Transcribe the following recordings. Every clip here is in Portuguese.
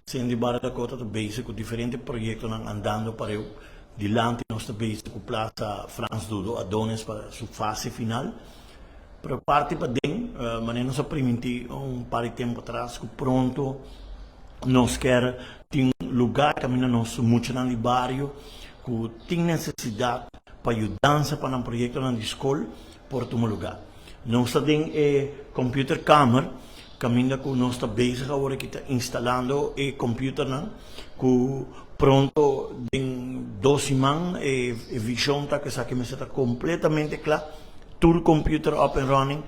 Sendo di Barra Dakota to base con differenti progetti nang andando pareu di lanti nostra base con Plaza Franz Dudo Adonis para su fase final. Pero parte pa din, maneno sa primiti un pari tempo atrás, que pronto nós quer tem lugar caminho nosso muito na barrio, que tem necessidade para ajudança para um projeto na escola por um lugar. Nós também computer camera, caminho que nós está basic agora que está instalando computer na, que pronto em 2 semanas visão tá que sabe que está completamente claro, todo computer up and running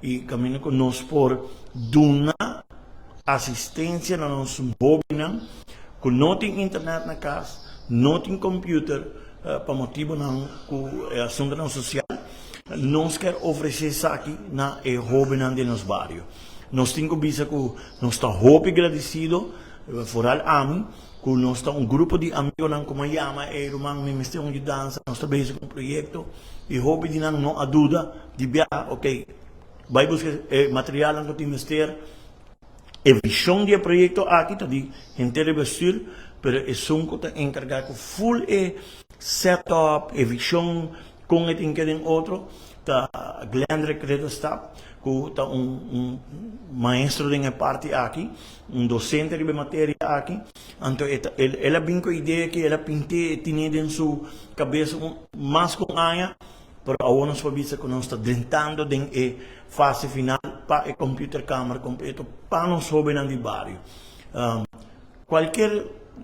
e caminho que nós por duna assistência na nossa bobina, que não tem internet na casa, não tem computer, para motivo não que assunto não social, nós quer oferecer isso aqui na bobina de nosso bairro. Nós temos que dizer que nós estamos muito agradecidos, foral a mim, que nós estamos grupo de amigos como chama, irmão, me estão ajudando, nós estamos com um projeto e hope de não ajuda de viajar, ok, vai buscar material que temos que ter. A visão do projeto aqui está de inteiro bestuur, mas é só que está encarregado com full setup, a visão com o que outro, está Glenn Recredo está, que está maestro de parte aqui, docente de matéria aqui, então ela vem com a ideia que ela pinte tinha em sua cabeça mais com a pero agora nós vamos ver que nós está tentando em fase final para o computer câmera completo para nós jovens no bairro.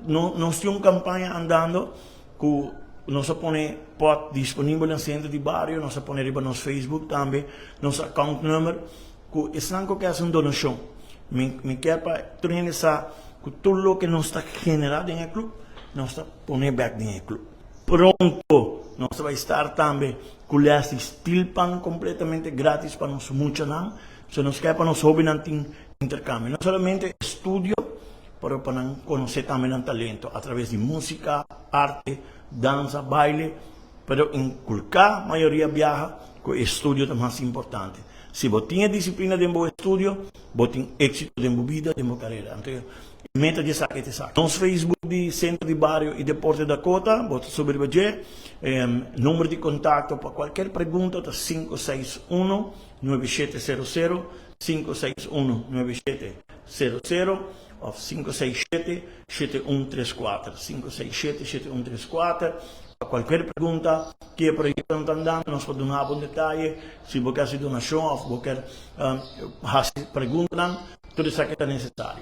Nós temos uma campanha andando que nós põe pot disponível no centro de bairro, nós põe riba no Facebook também, nosso account number, que estão com essa donação. Me quer para treinar que tudo o que nós está generado no clube, nós está põe back no clube. Pronto, nós vai estar também com esse stilpan completamente grátis para nós muitos não, se nós quer para nós jovens não tem intercâmbio, não somente estudo, para conhecer também o talento através de música, arte, dança, baile, pero inculcar a maioria viaja com o estudo é mais importante. Se você tem disciplina de um estudo, você tem êxito de uma vida, de uma carreira. Então, meta de saque te saque. Nosso Facebook de Centro de Barrio e Deporte Dakota, você sobre o número de contato para qualquer pergunta, é 561-9700, 561-9700, ou 567-7134, 567-7134. Qualquer pergunta que é projeto não está dando, nós podemos dar um detalhe. Se você quer donação ou você quer perguntar, tudo isso que é necessário.